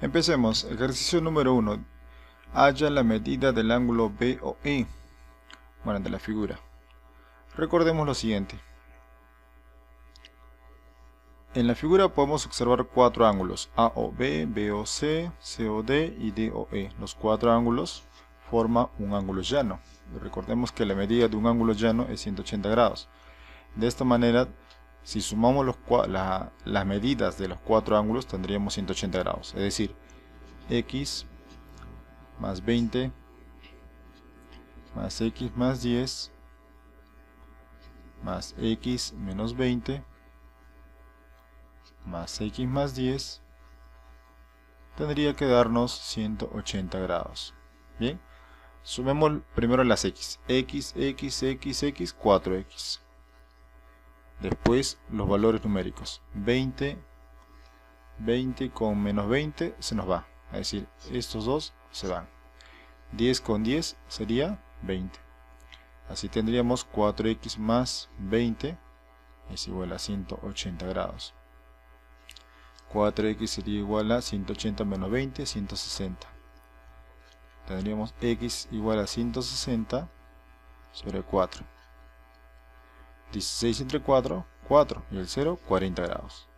Empecemos. Ejercicio número 1. Halla la medida del ángulo BOE. Bueno, de la figura. Recordemos lo siguiente. En la figura podemos observar cuatro ángulos: AOB, BOC, COD y DOE. Los cuatro ángulos forman un ángulo llano. Recordemos que la medida de un ángulo llano es 180 grados. De esta manera, si sumamos las medidas de los cuatro ángulos, tendríamos 180 grados. Es decir, X más 20 más X más 10 más X menos 20 más X más 10 tendría que darnos 180 grados. Bien, sumemos primero las X. X, 4X. Después los valores numéricos. 20 con menos 20 se nos va. Es decir, estos dos se van. 10 con 10 sería 20. Así tendríamos 4X más 20 es igual a 180 grados. 4X sería igual a 180 menos 20, 160. Tendríamos X igual a 160 sobre 4. 16 entre 4, 4. Y el 0, 40 grados.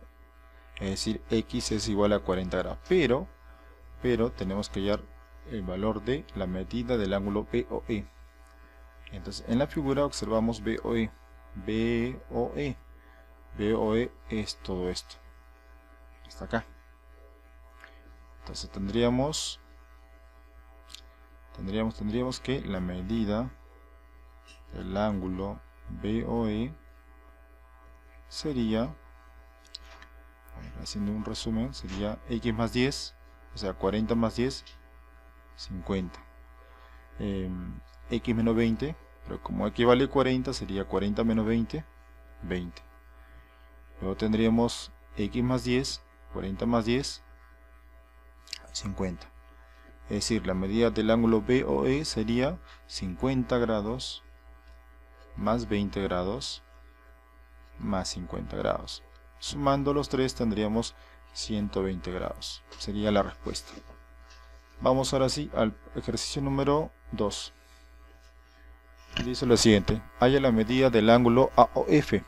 Es decir, X es igual a 40 grados. Pero tenemos que hallar el valor de la medida del ángulo BOE. Entonces, en la figura observamos BOE. BOE es todo esto. Hasta acá. Entonces tendríamos que la medida del ángulo BOE sería, haciendo un resumen, sería X más 10, o sea 40 más 10, 50. X menos 20, pero como X vale 40, sería 40 menos 20, 20. Luego tendríamos X más 10, 40 más 10, 50. Es decir, la medida del ángulo BOE sería 50 grados más 20 grados más 50 grados. Sumando los tres tendríamos 120 grados. Sería la respuesta. Vamos ahora sí al ejercicio número 2. Dice lo siguiente: halla la medida del ángulo AOF.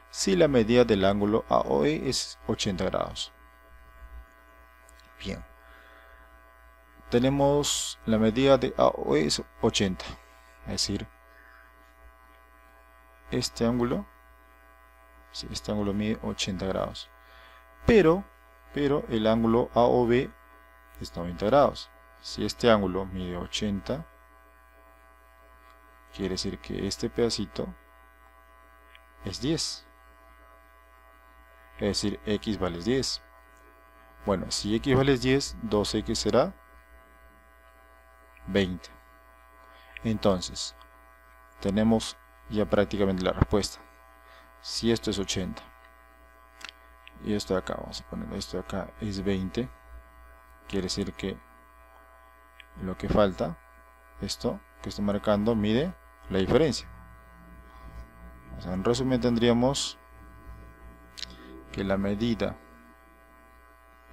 Si la medida del ángulo AOE es 80 grados. Bien. Tenemos la medida de AOE es 80. Es decir, este ángulo mide 80 grados. Pero el ángulo AOB es 90 grados. Si este ángulo mide 80, quiere decir que este pedacito es 10. Es decir, X vale 10. Bueno, si X vale 10, 2X será 20. Entonces, tenemos ya prácticamente la respuesta. Si esto es 80 y esto de acá, vamos a poner esto de acá, es 20, quiere decir que lo que falta, esto que estoy marcando, mide la diferencia. O sea, en resumen tendríamos que la medida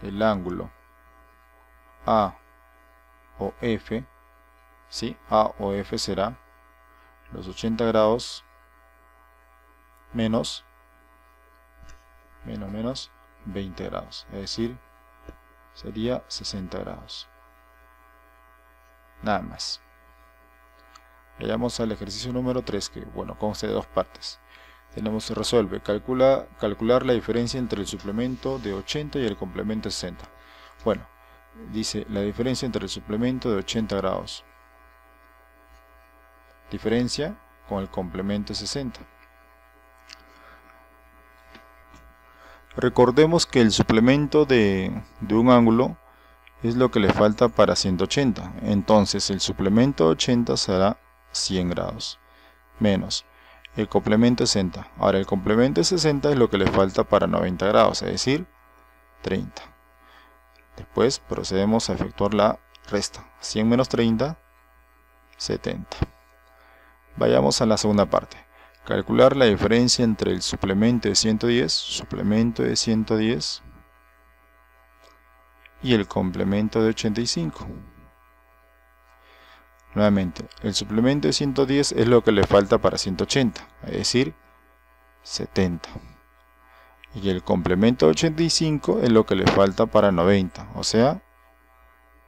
del ángulo A o F, ¿sí? A o F será los 80 grados menos 20 grados, es decir, sería 60 grados. Nada más. Vayamos al ejercicio número 3, que bueno, consta de dos partes. Tenemos resuelve, calcular la diferencia entre el suplemento de 80 y el complemento de 60. Bueno, dice la diferencia entre el suplemento de 80 grados. Diferencia con el complemento de 60. Recordemos que el suplemento de un ángulo es lo que le falta para 180. Entonces el suplemento de 80 será 100 grados. Menos el complemento de 60. Ahora el complemento de 60 es lo que le falta para 90 grados, es decir, 30. Después procedemos a efectuar la resta. 100 menos 30, 70. Vayamos a la segunda parte. Calcular la diferencia entre el suplemento de 110, y el complemento de 85. Nuevamente, el suplemento de 110 es lo que le falta para 180, es decir, 70. Y el complemento de 85 es lo que le falta para 90, o sea,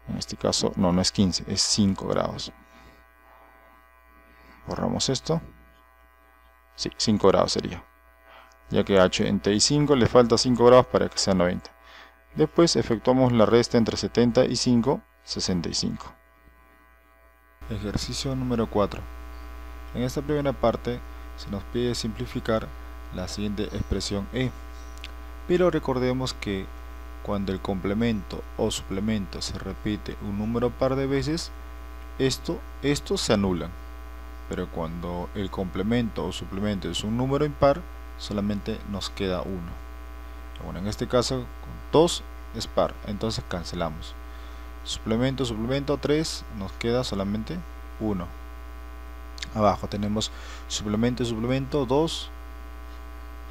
en este caso no es 15, es 5 grados. Borramos esto. Sí, 5 grados sería, ya que a 85 le falta 5 grados para que sea 90. Después efectuamos la resta entre 70 y 5, 65. Ejercicio número 4. En esta primera parte se nos pide simplificar la siguiente expresión E. Pero recordemos que cuando el complemento o suplemento se repite un número par de veces, estos se anulan. Pero cuando el complemento o suplemento es un número impar, solamente nos queda 1. Bueno, en este caso 2 es par, entonces cancelamos. Suplemento, 3, nos queda solamente 1. Abajo tenemos suplemento, 2,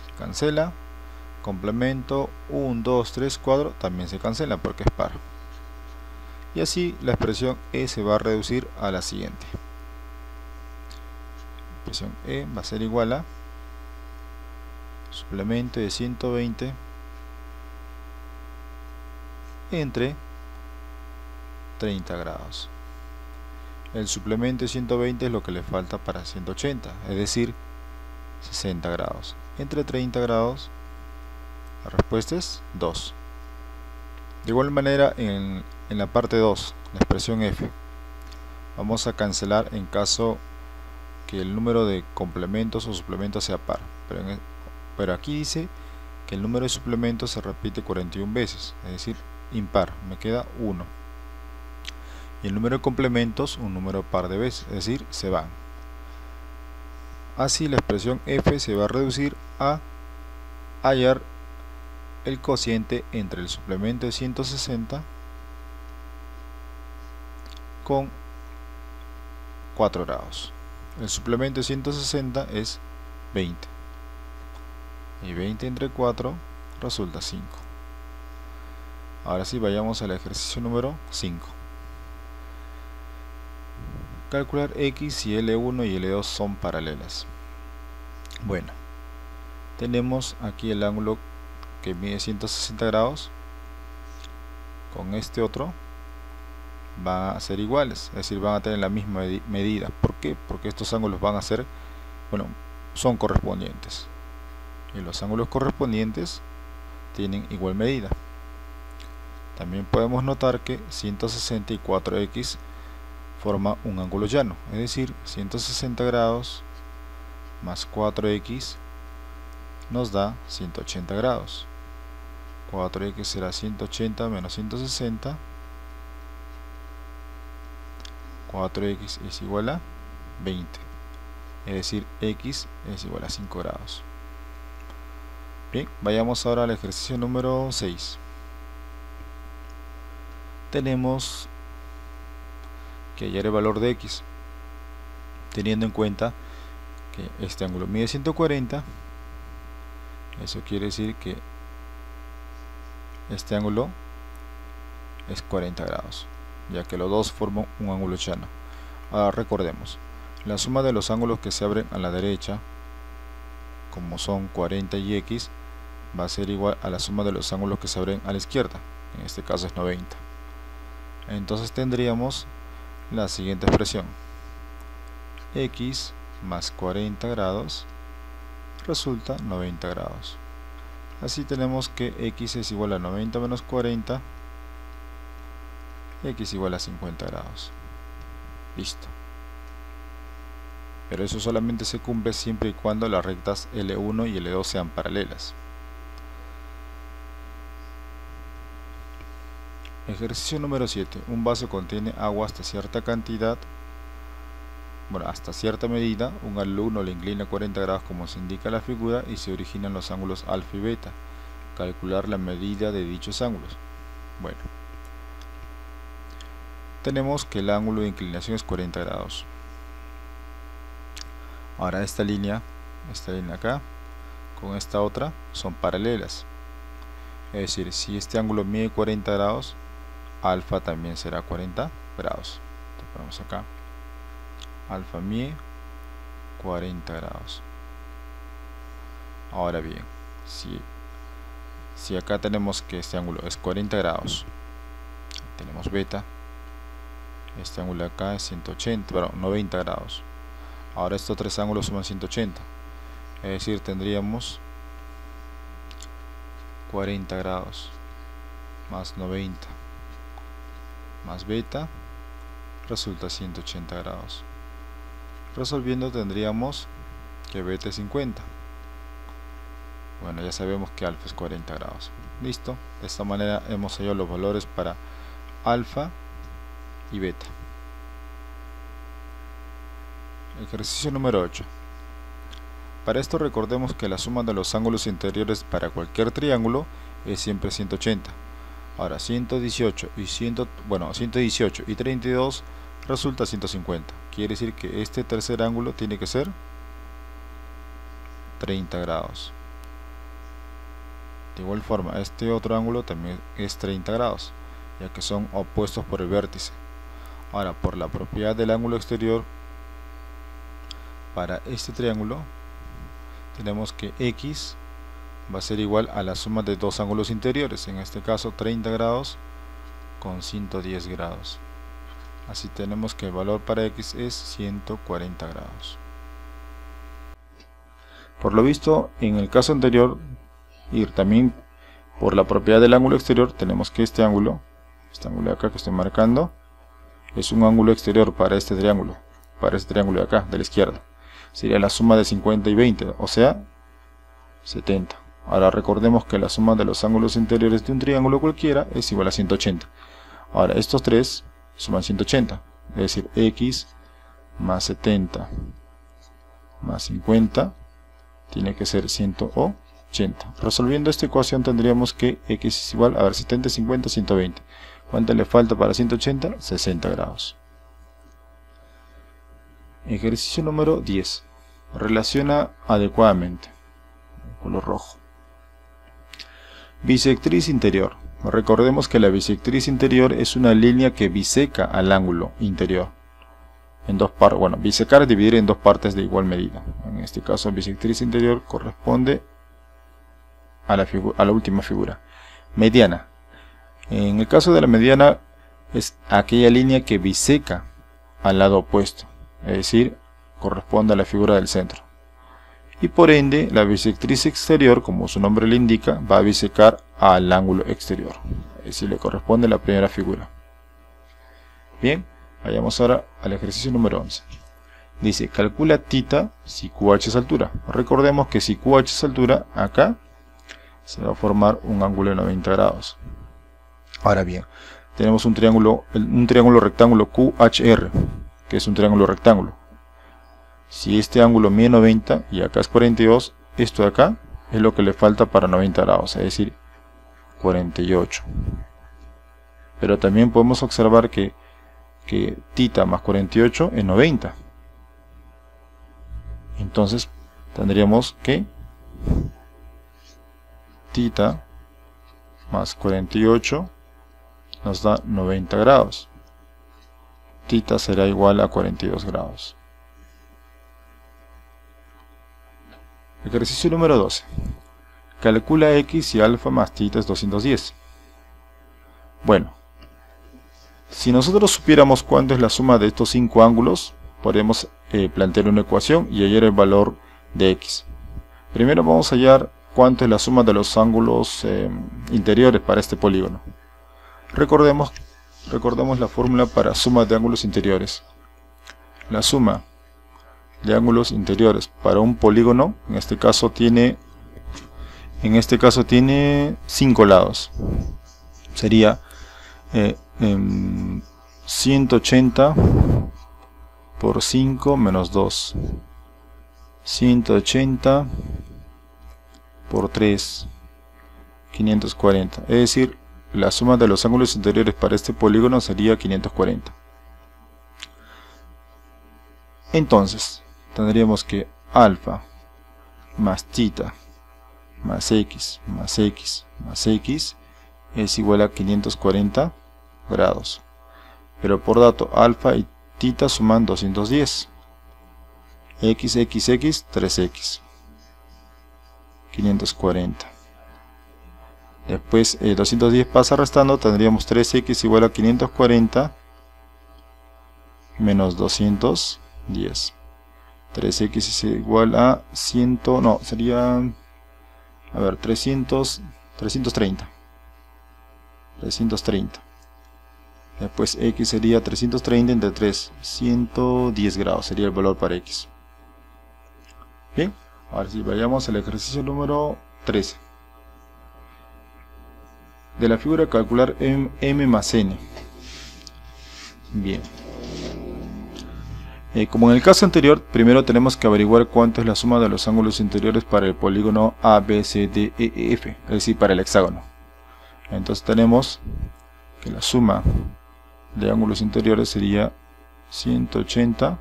se cancela. Complemento 1, 2, 3, 4 también se cancela porque es par. Y así la expresión E se va a reducir a la siguiente. La expresión E va a ser igual a suplemento de 120 entre 30 grados. El suplemento de 120 es lo que le falta para 180, es decir, 60 grados. Entre 30 grados, la respuesta es 2. De igual manera, en la parte 2, la expresión F, vamos a cancelar en caso que el número de complementos o suplementos sea par. Pero aquí dice que el número de suplementos se repite 41 veces, es decir, impar, me queda 1. Y el número de complementos un número par de veces, es decir, se van. Así la expresión F se va a reducir a hallar el cociente entre el suplemento de 160 con 4 grados. El suplemento de 160 es 20. Y 20 entre 4 resulta 5. Ahora sí, vayamos al ejercicio número 5. Calcular X si L1 y L2 son paralelas. Bueno, tenemos aquí el ángulo que mide 160 grados con este otro van a ser iguales, es decir, van a tener la misma medida. ¿Por qué? Porque estos ángulos van a ser, son correspondientes, y los ángulos correspondientes tienen igual medida. También podemos notar que 160 y 4x forma un ángulo llano, es decir, 160 grados más 4x nos da 180 grados. 4x será 180 menos 160. 4x es igual a 20, es decir, x es igual a 5 grados. Bien, vayamos ahora al ejercicio número 6. Tenemos que hallar el valor de x, teniendo en cuenta que este ángulo mide 140, eso quiere decir que este ángulo es 40 grados, ya que los dos forman un ángulo llano. Ahora recordemos, la suma de los ángulos que se abren a la derecha, como son 40 y x, va a ser igual a la suma de los ángulos que se abren a la izquierda, en este caso es 90. Entonces tendríamos la siguiente expresión: x más 40 grados resulta 90 grados. Así tenemos que x es igual a 90 menos 40, x igual a 50 grados. Listo. Pero eso solamente se cumple siempre y cuando las rectas L1 y L2 sean paralelas. Ejercicio número 7. Un vaso contiene agua hasta cierta cantidad, hasta cierta medida. Un alumno le inclina 40 grados como se indica en la figura y se originan los ángulos alfa y beta. Calcular la medida de dichos ángulos. Bueno, tenemos que el ángulo de inclinación es 40 grados. Ahora esta línea acá con esta otra son paralelas. Es decir, si este ángulo mide 40 grados, alfa también será 40 grados. Entonces ponemos acá alfa mie 40 grados. Ahora bien, si acá tenemos que este ángulo es 40 grados, tenemos beta, este ángulo de acá es 180, perdón, 90 grados. Ahora estos tres ángulos suman 180, es decir, tendríamos 40 grados más 90 más beta resulta 180 grados. Resolviendo tendríamos que beta es 50. Bueno, ya sabemos que alfa es 40 grados. Listo, de esta manera hemos hallado los valores para alfa y beta. Ejercicio número 8. Para esto recordemos que la suma de los ángulos interiores para cualquier triángulo es siempre 180. Ahora 118 y 32 resulta 150. Quiere decir que este tercer ángulo tiene que ser 30 grados. De igual forma, este otro ángulo también es 30 grados, ya que son opuestos por el vértice. Ahora, por la propiedad del ángulo exterior, para este triángulo tenemos que x va a ser igual a la suma de dos ángulos interiores, en este caso 30 grados con 110 grados. Así tenemos que el valor para x es 140 grados. Por lo visto, en el caso anterior, y también por la propiedad del ángulo exterior, tenemos que este ángulo de acá que estoy marcando, es un ángulo exterior para este triángulo de acá, de la izquierda. Sería la suma de 50 y 20, o sea, 70. Ahora recordemos que la suma de los ángulos interiores de un triángulo cualquiera es igual a 180. Ahora estos tres suman 180, es decir, x más 70 más 50 tiene que ser 180. Resolviendo esta ecuación tendríamos que x es igual a 70, 50, 120. ¿Cuánto le falta para 180? 60 grados. Ejercicio número 10. Relaciona adecuadamente. Color rojo. Bisectriz interior. Recordemos que la bisectriz interior es una línea que biseca al ángulo interior en dos partes. Bueno, bisecar es dividir en dos partes de igual medida. En este caso, bisectriz interior corresponde a la última figura. Mediana. En el caso de la mediana es aquella línea que biseca al lado opuesto, es decir, corresponde a la figura del centro. Y por ende, la bisectriz exterior, como su nombre le indica, va a bisecar al ángulo exterior, es decir, le corresponde a la primera figura. Bien, vayamos ahora al ejercicio número 11. Dice, calcula θ si QH es altura. Recordemos que si QH es altura, acá se va a formar un ángulo de 90 grados. Ahora bien, tenemos un triángulo rectángulo QHR, que es un triángulo rectángulo. Si este ángulo mide 90 y acá es 42, esto de acá es lo que le falta para 90 grados, es decir, 48. Pero también podemos observar que θ más 48 es 90. Entonces tendríamos que θ más 48 nos da 90 grados. θ será igual a 42 grados. Ejercicio número 12. Calcula x si alfa más θ es 210. Bueno, si nosotros supiéramos cuánto es la suma de estos 5 ángulos, podemos plantear una ecuación y hallar el valor de x. Primero vamos a hallar cuánto es la suma de los ángulos interiores para este polígono. Recordemos la fórmula para suma de ángulos interiores. La suma de ángulos interiores para un polígono, en este caso tiene 5 lados. Sería 180 por 5 menos 2. 180 por 3. 540. Es decir, la suma de los ángulos interiores para este polígono sería 540. Entonces, tendríamos que alfa más θ más x más x más x es igual a 540 grados. Pero por dato, alfa y tita suman 210. X, 3x. 540. Después 210 pasa restando, tendríamos 3x igual a 540 menos 210. 3x es igual a 100, no, sería, a ver, 330. Después x sería 330 entre 3, 110 grados sería el valor para x. Bien, ahora sí, vayamos al ejercicio número 13. De la figura calcular m más n. Bien. Como en el caso anterior, primero tenemos que averiguar cuánto es la suma de los ángulos interiores para el polígono ABCDEF, es decir, para el hexágono. Entonces tenemos que la suma de ángulos interiores sería 180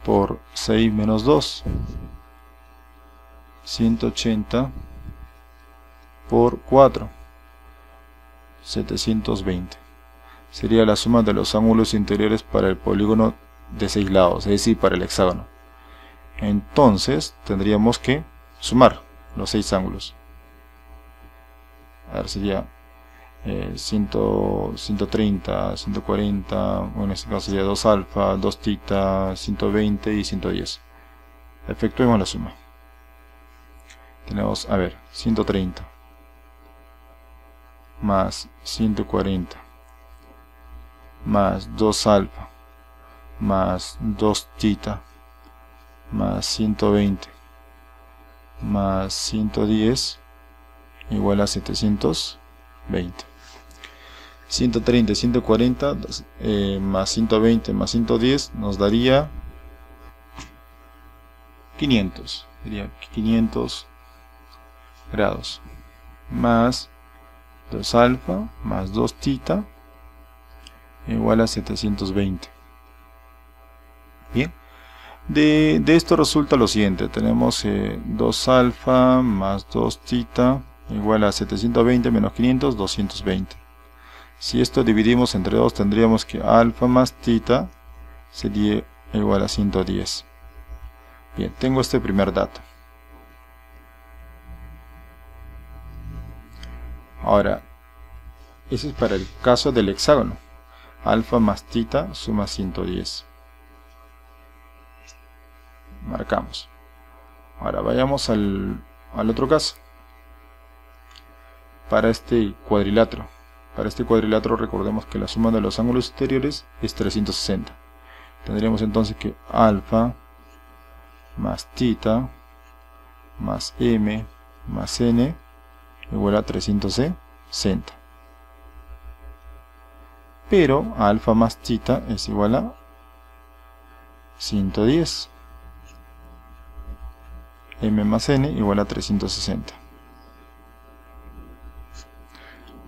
por 6 menos 2. 180 por 4. 720. Sería la suma de los ángulos interiores para el polígono de 6 lados, es decir, para el hexágono. Entonces tendríamos que sumar los 6 ángulos. A ver, sería 130, 140, bueno, en este caso sería 2 alfa, 2 tita, 120 y 110. Efectuemos la suma. Tenemos, a ver, 130 más 140 más 2 alfa más 2 tita más 120 más 110 igual a 720. 130 y 140 más 120 más 110 nos daría 500. Sería 500 grados más 2 alfa más 2 tita igual a 720. Bien, de esto resulta lo siguiente: tenemos 2 alfa más 2 tita igual a 720 menos 500, 220. Si esto dividimos entre 2, tendríamos que alfa más tita sería igual a 110. Bien, tengo este primer dato. Ahora, ese es para el caso del hexágono. Alfa más tita suma 110. Marcamos. Ahora vayamos al otro caso. Para este cuadrilátero. Recordemos que la suma de los ángulos exteriores es 360. Tendríamos entonces que alfa más tita más m más n igual a 360. Pero alfa más tita es igual a 110. M más n igual a 360.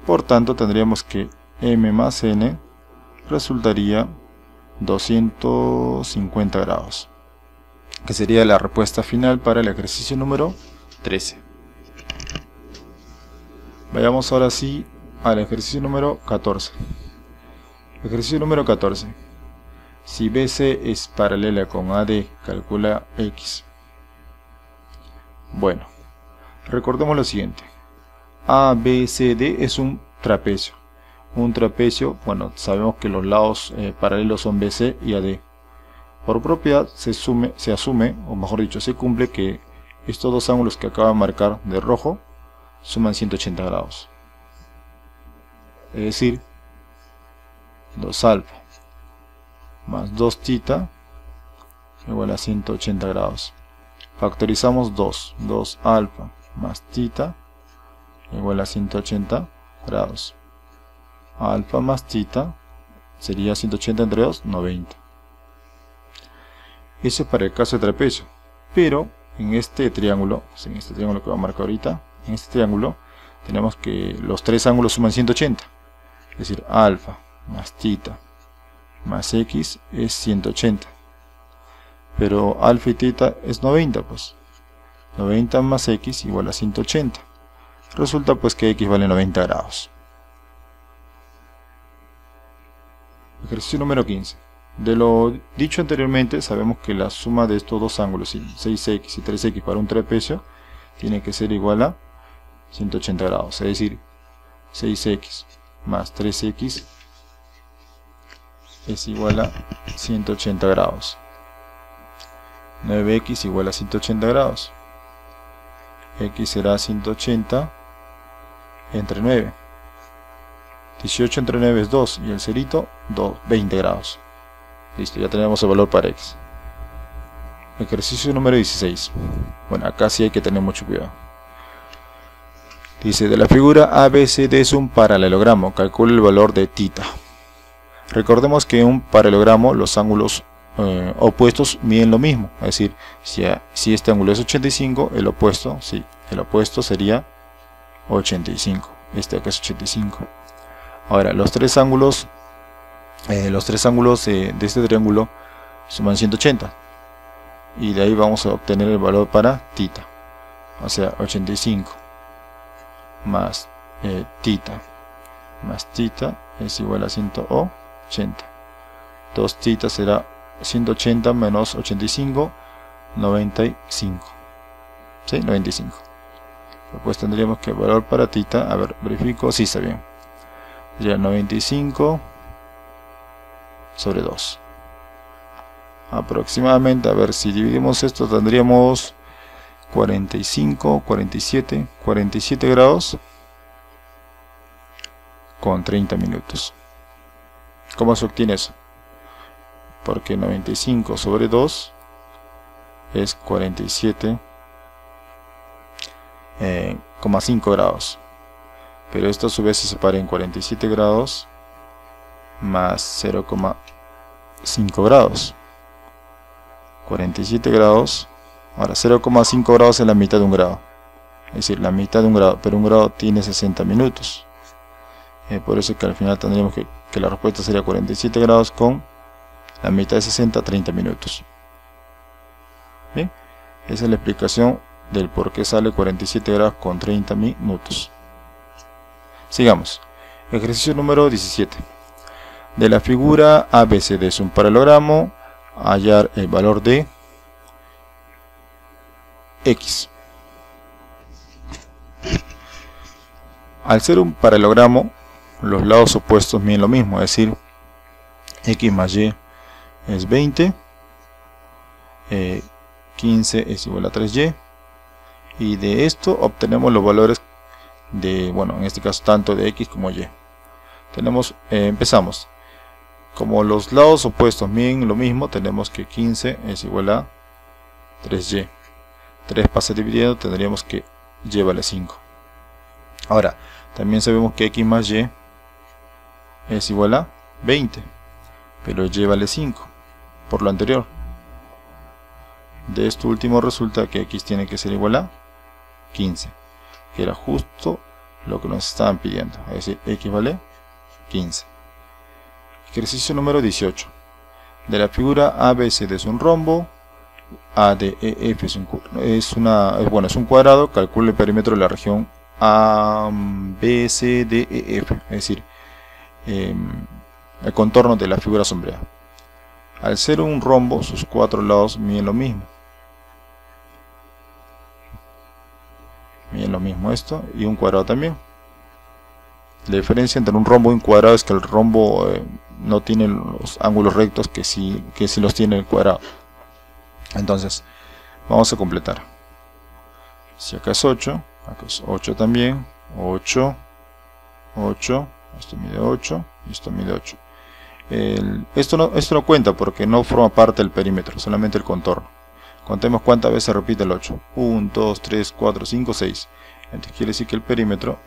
Por tanto, tendríamos que m más n resultaría 250 grados, que sería la respuesta final para el ejercicio número 13. Vayamos ahora sí al ejercicio número 14. Ejercicio número 14. Si BC es paralela con AD, calcula X. Bueno, recordemos lo siguiente. ABCD es un trapecio. Un trapecio, bueno, sabemos que los lados paralelos son BC y AD. Por propiedad se asume, o mejor dicho, se cumple que estos dos ángulos que acabo de marcar de rojo suman 180 grados. Es decir, 2 alfa más 2 tita igual a 180 grados. Factorizamos 2 alfa más tita igual a 180 grados. Alfa más tita sería 180 entre 2, 90. Eso es para el caso de trapecio. Pero en este triángulo, que voy a marcar ahorita, en este triángulo tenemos que los tres ángulos suman 180. Es decir, alfa más tita más x es 180. Pero alfa y tita es 90, pues. 90 más x igual a 180. Resulta pues que x vale 90 grados. Ejercicio número 15. De lo dicho anteriormente, sabemos que la suma de estos dos ángulos, 6x y 3x para un trapecio, tiene que ser igual a 180 grados. Es decir, 6x más 3x es igual a 180 grados. 9x igual a 180 grados. X será 180 entre 9. 18 entre 9 es 2 y el cerito 20 grados. Listo, ya tenemos el valor para X. Ejercicio número 16. Bueno, acá sí hay que tener mucho cuidado. Dice, de la figura ABCD es un paralelogramo, calcula el valor de θ. Recordemos que en un paralelogramo los ángulos opuestos miden lo mismo. Es decir, si este ángulo es 85, el opuesto sería 85. Este acá es 85. Ahora, los tres ángulos de este triángulo suman 180. Y de ahí vamos a obtener el valor para θ. O sea, 85 más θ es igual a 180. 2θ será 180 menos 85, 95. ¿Sí? 95. Pues tendríamos que el valor para θ, a ver, verifico, sí está bien. Sería 95 sobre 2. Aproximadamente, a ver, si dividimos esto tendríamos 47 grados con 30 minutos. ¿Cómo se obtiene eso? Porque 95 sobre 2 es 47,5 grados. Pero esto a su vez se separa en 47 grados más 0,5 grados. 47 grados. Ahora 0,5 grados es la mitad de un grado. Es decir, la mitad de un grado. Pero un grado tiene 60 minutos. Por eso que al final tendríamos que la respuesta sería 47 grados con la mitad de 60, 30 minutos. Bien, esa es la explicación del por qué sale 47 grados con 30 minutos. Sigamos. Ejercicio número 17. De la figura ABCD es un paralelogramo, hallar el valor de X. Al ser un paralelogramo, los lados opuestos miden lo mismo, es decir, X más Y es 20, 15 es igual a 3Y, y de esto obtenemos los valores de, bueno, en este caso tanto de X como Y. Empezamos. Como los lados opuestos miden lo mismo, tenemos que 15 es igual a 3Y. 3 pasa dividiendo, tendríamos que Y vale 5. Ahora, también sabemos que X más Y es igual a 20, pero Y vale 5, por lo anterior. De esto último resulta que X tiene que ser igual a 15, que era justo lo que nos estaban pidiendo, es decir, X vale 15. Ejercicio número 18. De la figura ABCD es un rombo, ADEF es un cuadrado, calcula el perímetro de la región ABCDEF, es decir, el contorno de la figura sombreada. Al ser un rombo, sus cuatro lados miden lo mismo. Miden lo mismo esto y un cuadrado también. La diferencia entre un rombo y un cuadrado es que el rombo no tiene los ángulos rectos que sí los tiene el cuadrado. Entonces, vamos a completar. Si acá es 8, acá es 8 también, 8, 8, esto mide 8 y esto mide 8. Esto no cuenta porque no forma parte del perímetro, solamente el contorno. Contemos cuántas veces se repite el 8. 1, 2, 3, 4, 5, 6. Entonces quiere decir que el perímetro,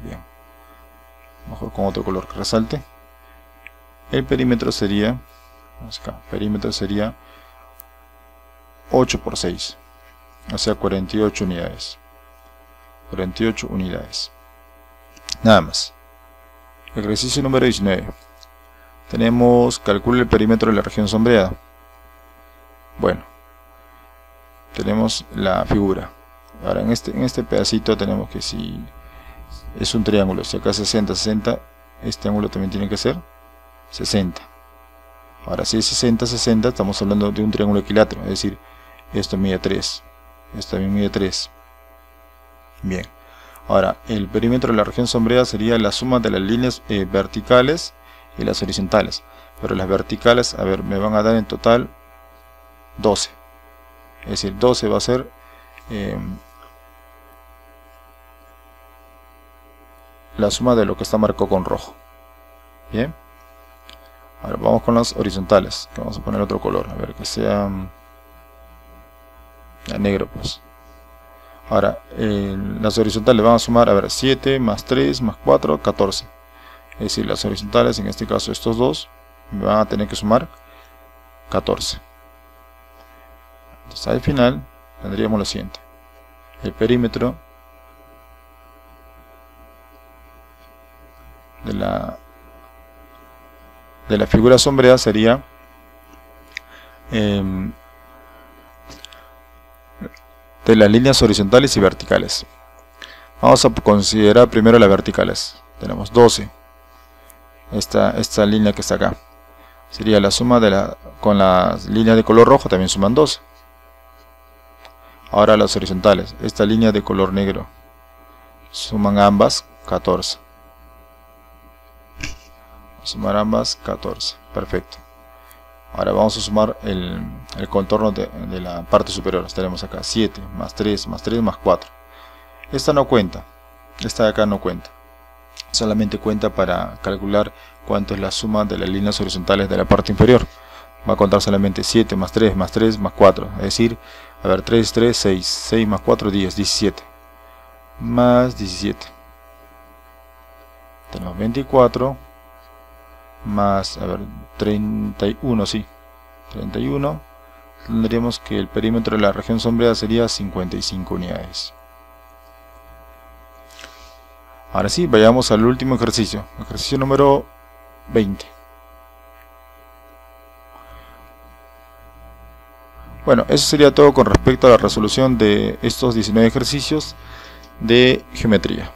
bien, mejor con otro color que resalte, el perímetro sería, perímetro sería 8 por 6, o sea 48 unidades. 48 unidades. Nada más. Ejercicio número 19. Tenemos, calcula el perímetro de la región sombreada. Bueno, tenemos la figura. Ahora en este pedacito tenemos que si es un triángulo, si acá es 60, 60, este ángulo también tiene que ser 60. Ahora si es 60, 60, estamos hablando de un triángulo equilátero, es decir, esto mide 3, esto también mide 3. Bien, ahora el perímetro de la región sombreada sería la suma de las líneas verticales y las horizontales, pero las verticales, a ver, me van a dar en total 12, es decir, 12 va a ser la suma de lo que está marcado con rojo. Bien, ahora vamos con las horizontales, que vamos a poner otro color, a ver, que sea negro pues. Ahora, las horizontales van a sumar, a ver, 7 más 3 más 4, 14. Es decir, las horizontales, en este caso estos dos, me van a tener que sumar 14. Entonces al final tendríamos lo siguiente. El perímetro de la figura sombreada sería de las líneas horizontales y verticales. Vamos a considerar primero las verticales. Tenemos 12. Esta línea que está acá sería la suma con las líneas de color rojo, también suman 12. Ahora las horizontales, esta línea de color negro, suman ambas 14. Sumar ambas 14. Perfecto. Ahora vamos a sumar el contorno de la parte superior. Tenemos acá 7 más 3 más 3 más 4. Esta no cuenta, esta de acá no cuenta, solamente cuenta para calcular cuánto es la suma de las líneas horizontales de la parte inferior. Va a contar solamente 7 más 3 más 3 más 4, es decir, a ver, 3, 3, 6, 6 más 4, 10, 17, más 17. Tenemos 24, más, a ver, 31, sí, 31. Tendríamos que el perímetro de la región sombreada sería 55 unidades. Ahora sí, vayamos al último ejercicio, ejercicio número 20. Bueno, eso sería todo con respecto a la resolución de estos 19 ejercicios de geometría.